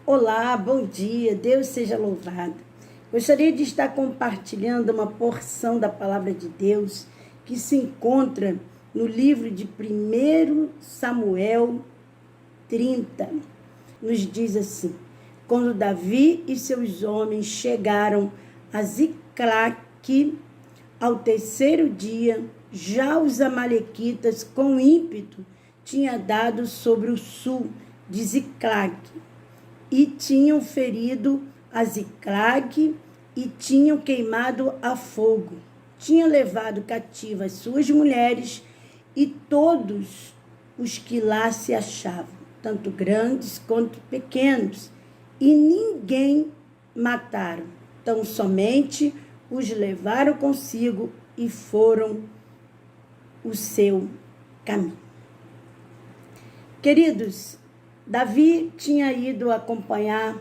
Olá, bom dia, Deus seja louvado. Gostaria de estar compartilhando uma porção da palavra de Deus que se encontra no livro de 1 Samuel 30. Nos diz assim: quando Davi e seus homens chegaram a Ziclague, ao terceiro dia, já os amalequitas com ímpeto tinham dado sobre o sul de Ziclague, e tinham ferido a Ziclague e tinham queimado a fogo. Tinham levado cativas suas mulheres e todos os que lá se achavam, tanto grandes quanto pequenos, e ninguém mataram. Então somente os levaram consigo e foram o seu caminho. Queridos, Davi tinha ido acompanhar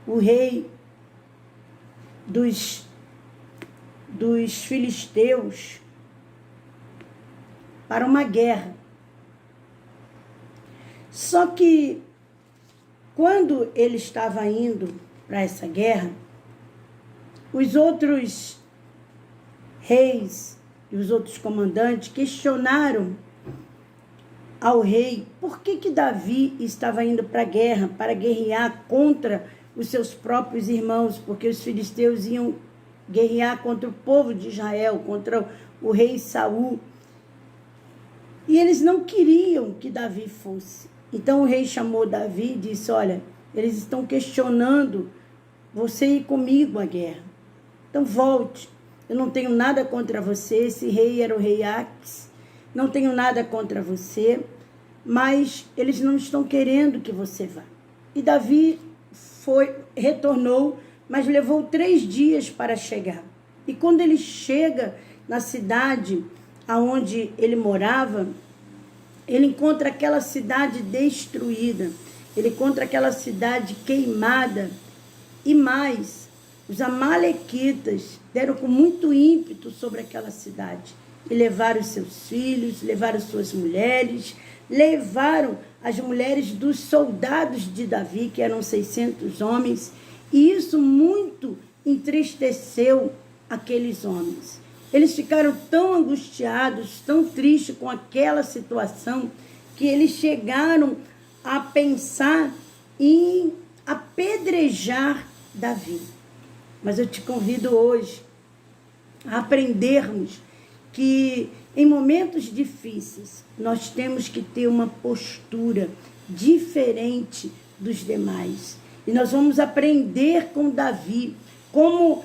o rei dos filisteus para uma guerra. Só que, quando ele estava indo para essa guerra, os outros reis e os outros comandantes questionaram ao rei por que Davi estava indo para a guerra, para guerrear contra os seus próprios irmãos, porque os filisteus iam guerrear contra o povo de Israel, contra o rei Saul. E eles não queriam que Davi fosse. Então o rei chamou Davi e disse: olha, eles estão questionando você ir comigo à guerra. Então volte, eu não tenho nada contra você. Esse rei era o rei Aques. Não tenho nada contra você, mas eles não estão querendo que você vá. E Davi retornou, mas levou 3 dias para chegar. E quando ele chega na cidade aonde ele morava, ele encontra aquela cidade destruída, ele encontra aquela cidade queimada. E mais, os amalequitas deram com muito ímpeto sobre aquela cidade. E levaram seus filhos, levaram suas mulheres, levaram as mulheres dos soldados de Davi, que eram 600 homens, e isso muito entristeceu aqueles homens. Eles ficaram tão angustiados, tão tristes com aquela situação, que eles chegaram a pensar em apedrejar Davi. Mas eu te convido hoje a aprendermos que em momentos difíceis nós temos que ter uma postura diferente dos demais. E nós vamos aprender com Davi como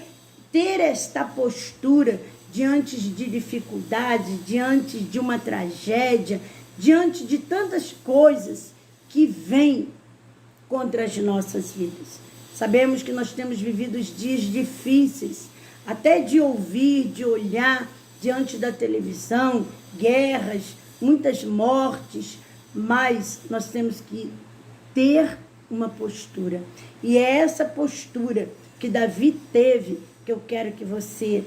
ter esta postura diante de dificuldades, diante de uma tragédia, diante de tantas coisas que vêm contra as nossas vidas. Sabemos que nós temos vivido dias difíceis, até de ouvir, de olhar diante da televisão, guerras, muitas mortes, mas nós temos que ter uma postura. E é essa postura que Davi teve que eu quero que você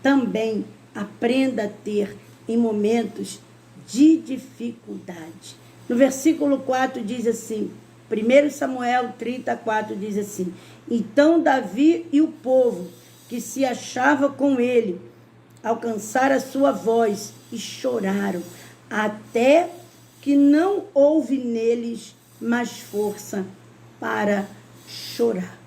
também aprenda a ter em momentos de dificuldade. No versículo 4 diz assim, 1 Samuel 34 diz assim: então Davi e o povo que se achava com ele alcançaram a sua voz e choraram, até que não houve neles mais força para chorar.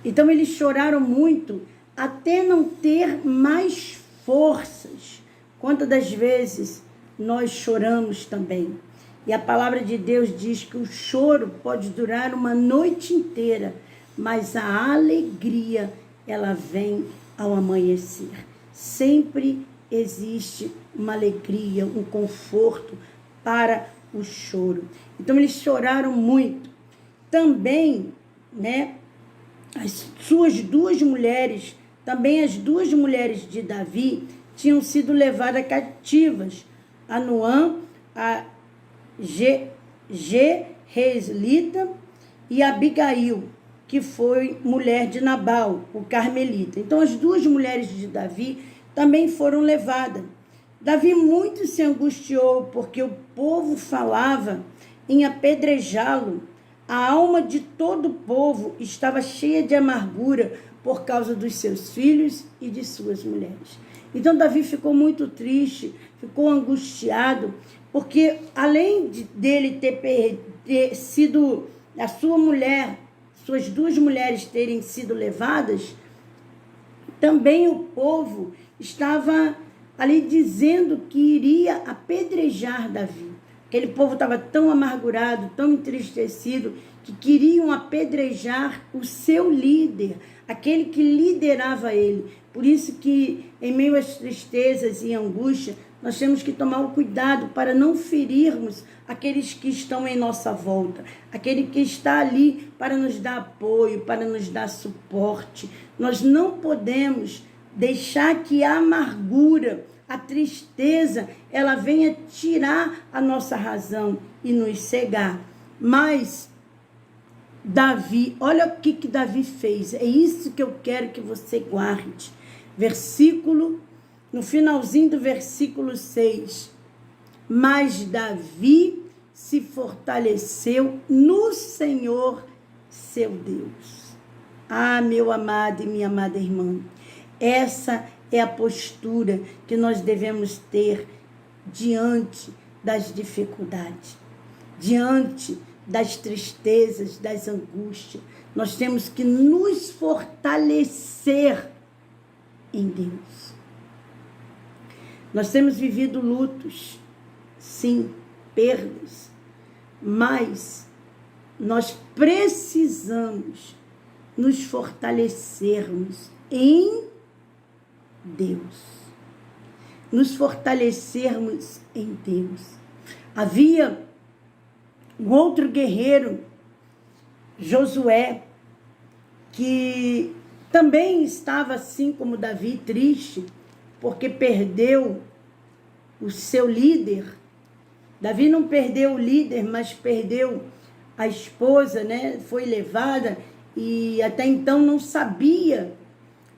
Então eles choraram muito, até não ter mais forças. Quantas das vezes nós choramos também? E a palavra de Deus diz que o choro pode durar uma noite inteira, mas a alegria, ela vem ao amanhecer. Sempre existe uma alegria, um conforto para o choro. Então eles choraram muito. Também, as suas 2 mulheres, também as 2 mulheres de Davi, tinham sido levadas cativas, a Noã, a Jezreelita e a Abigail, que foi mulher de Nabal, o carmelita. Então as 2 mulheres de Davi também foram levadas. Davi muito se angustiou, porque o povo falava em apedrejá-lo. A alma de todo o povo estava cheia de amargura por causa dos seus filhos e de suas mulheres. Então Davi ficou muito triste, ficou angustiado, porque além dele ter sido a sua mulher, suas duas mulheres terem sido levadas, também o povo estava ali dizendo que iria apedrejar Davi. Aquele povo estava tão amargurado, tão entristecido, que queriam apedrejar o seu líder, aquele que liderava ele. Por isso que, em meio às tristezas e angústia, nós temos que tomar o cuidado para não ferirmos aqueles que estão em nossa volta, aquele que está ali para nos dar apoio, para nos dar suporte. Nós não podemos deixar que a amargura, a tristeza, ela venha tirar a nossa razão e nos cegar. Mas Davi, olha o que Davi fez. É isso que eu quero que você guarde. No finalzinho do versículo 6. Mas Davi se fortaleceu no Senhor, seu Deus. Ah, meu amado e minha amada irmã, essa é a postura que nós devemos ter diante das dificuldades, diante das tristezas, das angústias. Nós temos que nos fortalecer em Deus. Nós temos vivido lutos, sim, perdas, mas nós precisamos nos fortalecermos em Deus. Nos fortalecermos em Deus. Havia um outro guerreiro, Josué, que também estava assim como Davi, triste, porque perdeu o seu líder. Davi não perdeu o líder, mas perdeu a esposa, né? Foi levada e até então não sabia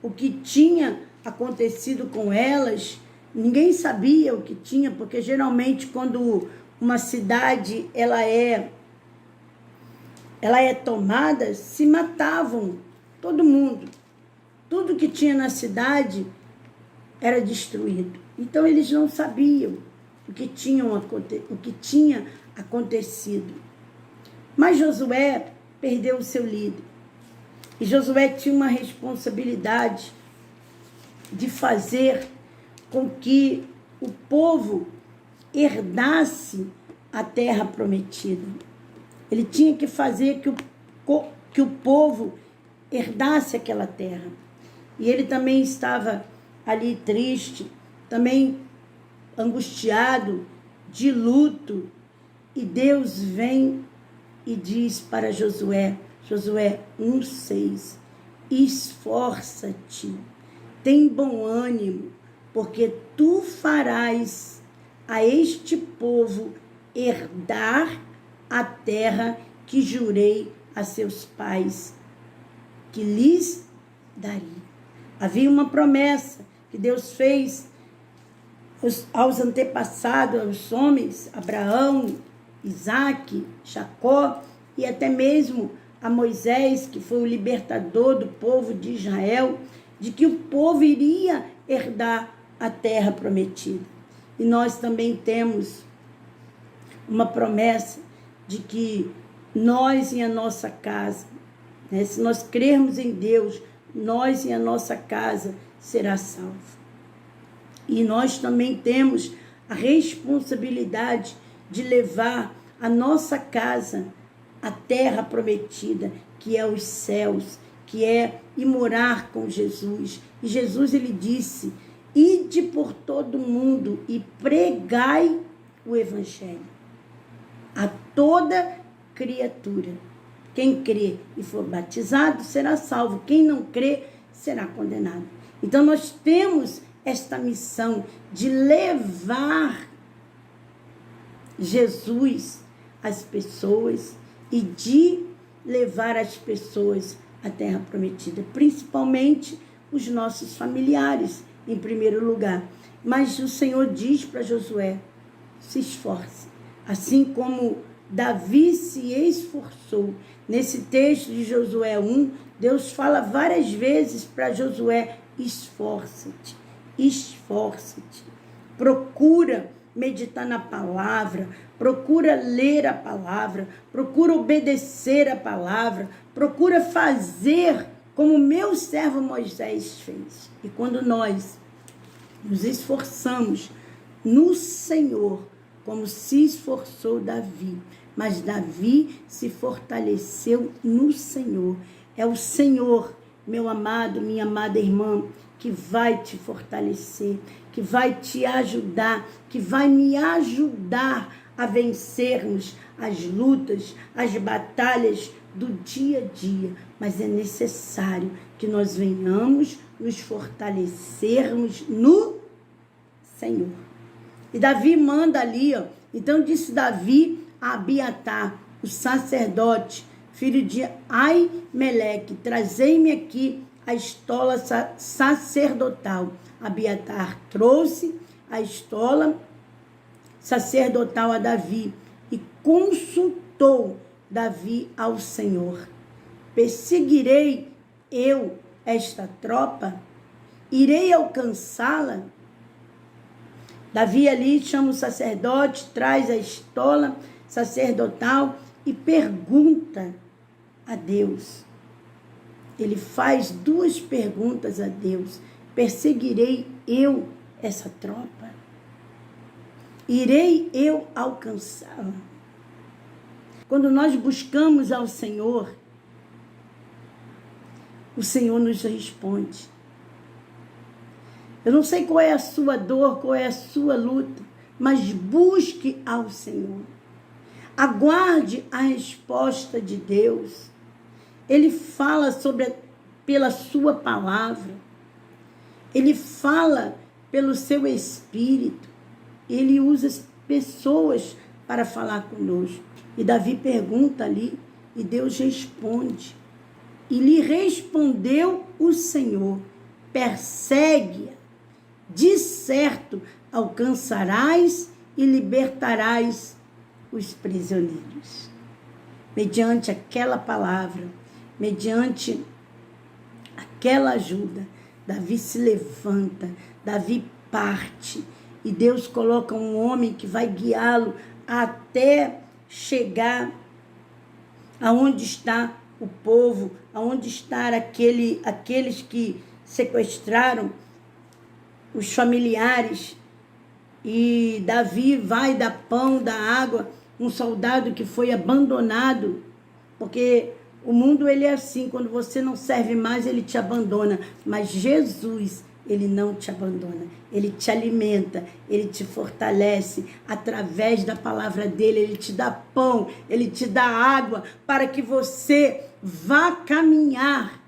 o que tinha acontecido com elas. Ninguém sabia o que tinha, porque geralmente quando uma cidade ela é tomada, se matavam todo mundo. Tudo que tinha na cidade era destruído. Então eles não sabiam o que tinha acontecido. Mas Josué perdeu o seu líder. E Josué tinha uma responsabilidade de fazer com que o povo herdasse a terra prometida. Ele tinha que fazer que o povo herdasse aquela terra. E ele também estava ali triste, também angustiado, de luto. E Deus vem e diz para Josué, Josué 1:6, esforça-te, tem bom ânimo, porque tu farás a este povo herdar a terra que jurei a seus pais, que lhes daria. Havia uma promessa que Deus fez aos antepassados, aos homens, Abraão, Isaque, Jacó, e até mesmo a Moisés, que foi o libertador do povo de Israel, de que o povo iria herdar a terra prometida. E nós também temos uma promessa de que nós e a nossa casa, né, se nós crermos em Deus, nós e a nossa casa será salvo. E nós também temos a responsabilidade de levar a nossa casa à terra prometida, que é os céus, que é ir morar com Jesus. E Jesus, ele disse, ide por todo mundo e pregai o evangelho a toda criatura. Quem crê e for batizado será salvo. Quem não crê será condenado. Então nós temos esta missão de levar Jesus às pessoas e de levar as pessoas à terra prometida, principalmente os nossos familiares, em primeiro lugar. Mas o Senhor diz para Josué, se esforce. Assim como Davi se esforçou. Nesse texto de Josué 1, Deus fala várias vezes para Josué: esforça-te, esforça-te. Procura meditar na palavra, procura ler a palavra, procura obedecer a palavra, procura fazer como meu servo Moisés fez. E quando nós nos esforçamos no Senhor, como se esforçou Davi, mas Davi se fortaleceu no Senhor. É o Senhor, meu amado, minha amada irmã, que vai te fortalecer, que vai te ajudar, que vai me ajudar a vencermos as lutas, as batalhas do dia a dia. Mas é necessário que nós venhamos nos fortalecermos no Senhor. E Davi manda ali, ó. Então disse Davi a Abiatar, o sacerdote, filho de Aimeleque: trazei-me aqui a estola sacerdotal. Abiatar trouxe a estola sacerdotal a Davi e consultou Davi ao Senhor: perseguirei eu esta tropa? Irei alcançá-la? Davi ali chama o sacerdote, traz a estola sacerdotal e pergunta a Deus. Ele faz duas perguntas a Deus: perseguirei eu essa tropa? Irei eu alcançá-la? Quando nós buscamos ao Senhor, o Senhor nos responde. Eu não sei qual é a sua dor, qual é a sua luta, mas busque ao Senhor. Aguarde a resposta de Deus. Ele fala pela sua palavra. Ele fala pelo seu Espírito. Ele usa as pessoas para falar conosco. E Davi pergunta ali e Deus responde. E lhe respondeu o Senhor: persegue-a, de certo alcançarás e libertarás os prisioneiros. Mediante aquela palavra, mediante aquela ajuda, Davi se levanta, Davi parte, e Deus coloca um homem que vai guiá-lo até chegar aonde está o povo, aonde estão aqueles que sequestraram os familiares. E Davi vai dar pão, dar água, um soldado que foi abandonado, porque o mundo ele é assim: quando você não serve mais, ele te abandona. Mas Jesus, ele não te abandona, ele te alimenta, ele te fortalece através da palavra dele. Ele te dá pão, ele te dá água, para que você vá caminhar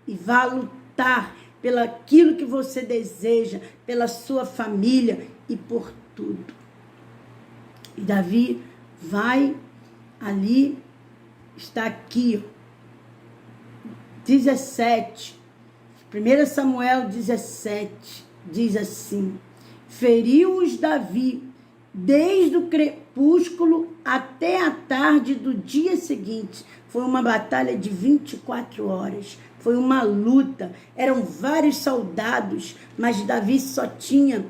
e vá lutar pelo aquilo que você deseja, pela sua família e por tudo. E Davi vai ali, está aqui, 17, 1 Samuel 17, diz assim: feriu-os Davi desde o crepúsculo até a tarde do dia seguinte. Foi uma batalha de 24 horas. Foi uma luta. Eram vários soldados, mas Davi só tinha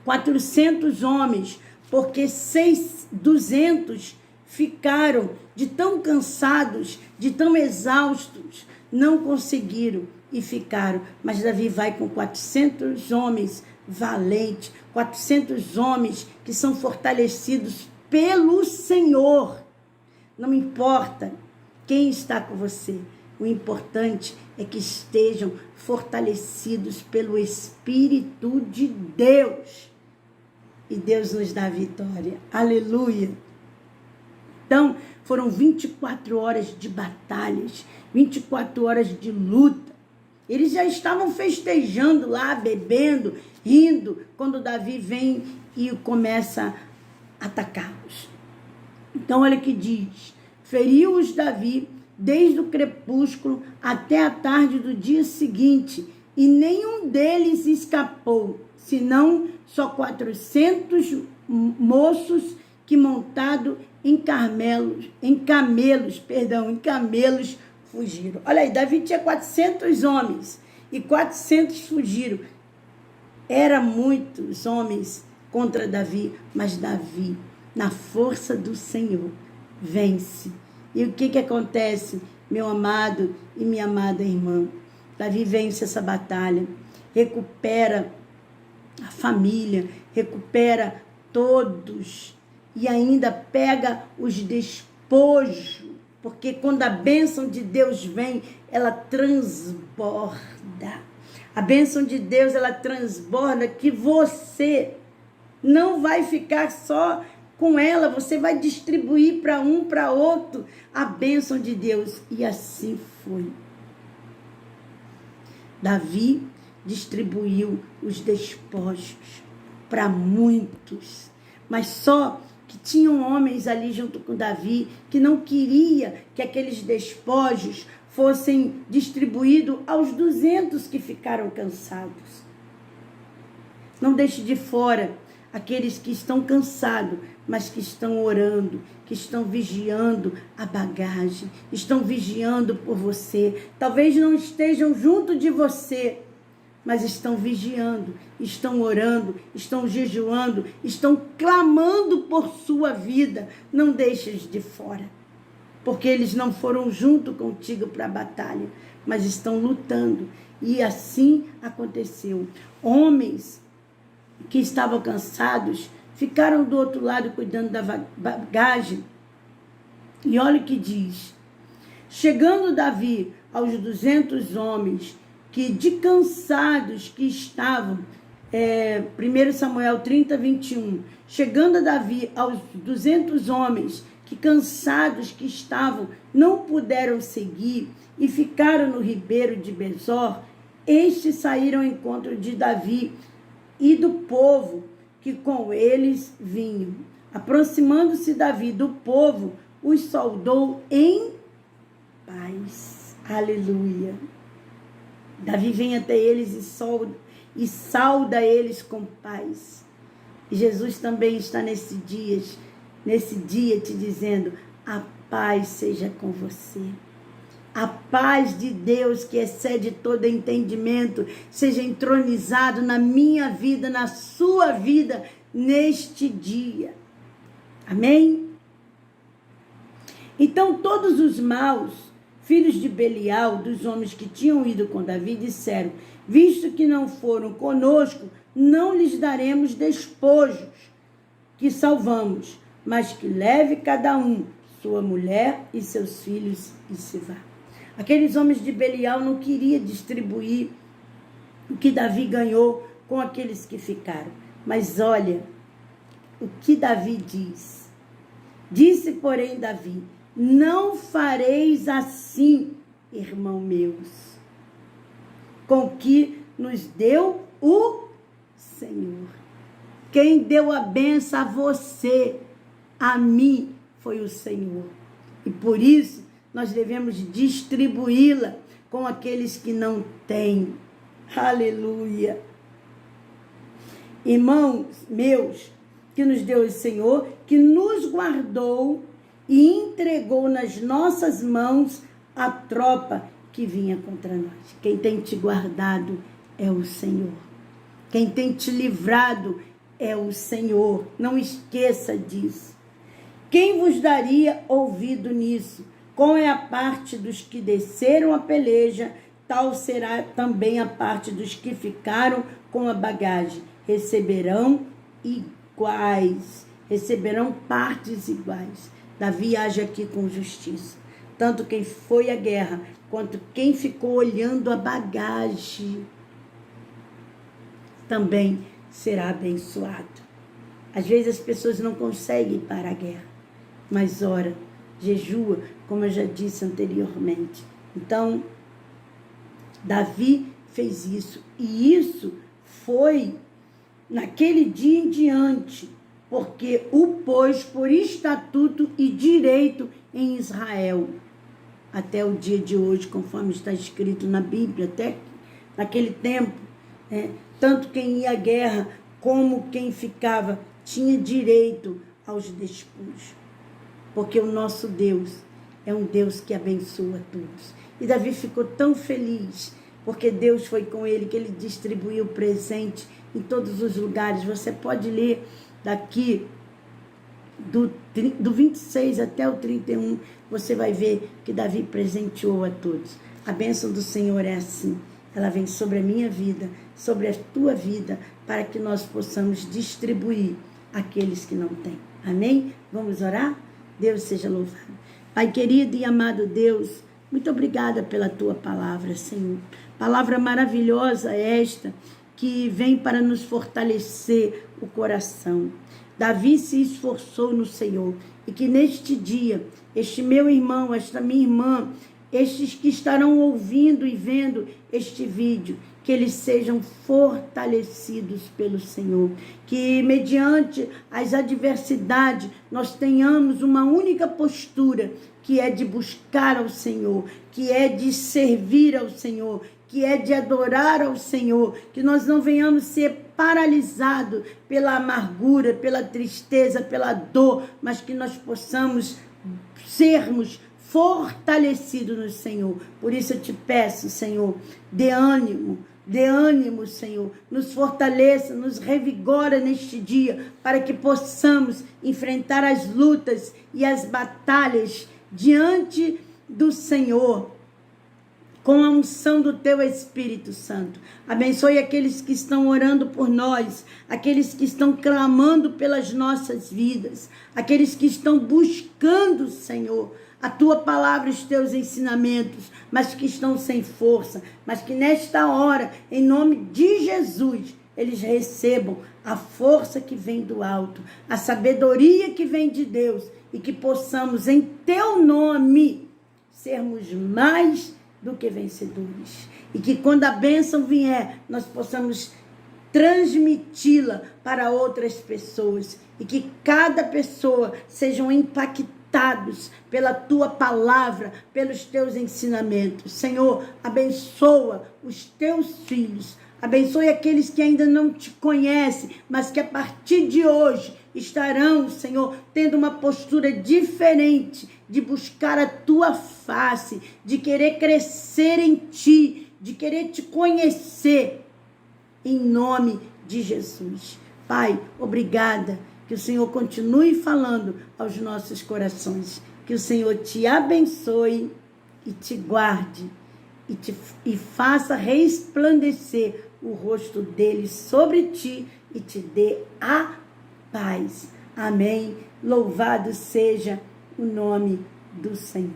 400 homens, porque 200 ficaram de tão cansados, de tão exaustos, não conseguiram e ficaram. Mas Davi vai com 400 homens valentes, 400 homens que são fortalecidos pelo Senhor. Não importa quem está com você, o importante é que estejam fortalecidos pelo Espírito de Deus. E Deus nos dá a vitória. Aleluia! Então, foram 24 horas de batalhas, 24 horas de luta. Eles já estavam festejando lá, bebendo, rindo, quando Davi vem e começa a atacá-los. Então, olha o que diz: feriu-os Davi desde o crepúsculo até a tarde do dia seguinte, e nenhum deles escapou, senão só 400 moços que montado em camelos fugiram. Olha aí, Davi tinha 400 homens e 400 fugiram. Eram muitos homens contra Davi, mas Davi, na força do Senhor, vence. E o que acontece, meu amado e minha amada irmã? Davi vence essa batalha, recupera a família, recupera todos e ainda pega os despojos, porque quando a bênção de Deus vem, ela transborda. A bênção de Deus, ela transborda que você não vai ficar só com ela, você vai distribuir para um, para outro, a bênção de Deus. E assim foi. Davi distribuiu os despojos para muitos, mas só que tinham homens ali junto com Davi que não queria que aqueles despojos fossem distribuídos aos 200 que ficaram cansados. Não deixe de fora aqueles que estão cansados, mas que estão orando, que estão vigiando a bagagem, estão vigiando por você. Talvez não estejam junto de você, mas estão vigiando, estão orando, estão jejuando, estão clamando por sua vida. Não deixes de fora, porque eles não foram junto contigo para a batalha, mas estão lutando. E assim aconteceu. Homens que estavam cansados ficaram do outro lado cuidando da bagagem. E olha o que diz: chegando Davi aos 200 homens que de cansados que estavam, 1 Samuel 30, 21, chegando a Davi aos 200 homens que cansados que estavam, não puderam seguir e ficaram no ribeiro de Besor, estes saíram ao encontro de Davi e do povo que com eles vinham. Aproximando-se Davi do povo, os saudou em paz. Aleluia. Davi vem até eles e sauda eles com paz. E Jesus também está nesse dia te dizendo: a paz seja com você. A paz de Deus, que excede todo entendimento, seja entronizado na minha vida, na sua vida, neste dia. Amém? Então, todos os maus, filhos de Belial, dos homens que tinham ido com Davi, disseram: visto que não foram conosco, não lhes daremos despojos que salvamos, mas que leve cada um sua mulher e seus filhos e se vá. Aqueles homens de Belial não queriam distribuir o que Davi ganhou com aqueles que ficaram. Mas olha o que Davi diz. Disse, porém, Davi: não fareis assim, irmão meus, com que nos deu o Senhor. Quem deu a benção a você, a mim, foi o Senhor. E por isso, nós devemos distribuí-la com aqueles que não têm. Aleluia. Irmãos meus, que nos deu o Senhor, que nos guardou e entregou nas nossas mãos a tropa que vinha contra nós. Quem tem te guardado é o Senhor. Quem tem te livrado é o Senhor. Não esqueça disso. Quem vos daria ouvido nisso? Qual é a parte dos que desceram a peleja, tal será também a parte dos que ficaram com a bagagem. Receberão iguais, receberão partes iguais. Davi age aqui com justiça. Tanto quem foi à guerra, quanto quem ficou olhando a bagagem, também será abençoado. Às vezes as pessoas não conseguem ir para a guerra, mas ora, jejua, como eu já disse anteriormente. Então, Davi fez isso. E isso foi naquele dia em diante, porque o pôs por estatuto e direito em Israel. Até o dia de hoje, conforme está escrito na Bíblia, até naquele tempo, tanto quem ia à guerra como quem ficava tinha direito aos despojos. Porque o nosso Deus é um Deus que abençoa todos. E Davi ficou tão feliz, porque Deus foi com ele, que ele distribuiu presente em todos os lugares. Você pode ler daqui do 26 até o 31, você vai ver que Davi presenteou a todos. A bênção do Senhor é assim, ela vem sobre a minha vida, sobre a tua vida, para que nós possamos distribuir aqueles que não têm. Amém? Vamos orar? Deus seja louvado. Pai querido e amado Deus, muito obrigada pela tua palavra, Senhor. Palavra maravilhosa esta, que vem para nos fortalecer o coração. Davi se esforçou no Senhor, e que neste dia, este meu irmão, esta minha irmã, estes que estarão ouvindo e vendo este vídeo, que eles sejam fortalecidos pelo Senhor, que mediante as adversidades nós tenhamos uma única postura, que é de buscar ao Senhor, que é de servir ao Senhor, que é de adorar ao Senhor, que nós não venhamos ser paralisados pela amargura, pela tristeza, pela dor, mas que nós possamos sermos fortalecidos no Senhor. Por isso eu te peço, Senhor, dê ânimo, Senhor, nos fortaleça, nos revigora neste dia, para que possamos enfrentar as lutas e as batalhas diante do Senhor, com a unção do teu Espírito Santo. Abençoe aqueles que estão orando por nós, aqueles que estão clamando pelas nossas vidas, aqueles que estão buscando, Senhor, a tua palavra, os teus ensinamentos, mas que estão sem força, mas que nesta hora, em nome de Jesus, eles recebam a força que vem do alto, a sabedoria que vem de Deus, e que possamos, em teu nome, sermos mais do que vencedores. E que quando a bênção vier, nós possamos transmiti-la para outras pessoas. E que cada pessoa sejam impactados pela tua palavra, pelos teus ensinamentos. Senhor, abençoa os teus filhos. Abençoe aqueles que ainda não te conhecem, mas que a partir de hoje estarão, Senhor, tendo uma postura diferente de buscar a tua face, de querer crescer em ti, de querer te conhecer, em nome de Jesus. Pai, obrigada, que o Senhor continue falando aos nossos corações, que o Senhor te abençoe e te guarde, e faça resplandecer o rosto dele sobre ti e te dê a paz. Amém. Louvado seja o nome do Senhor.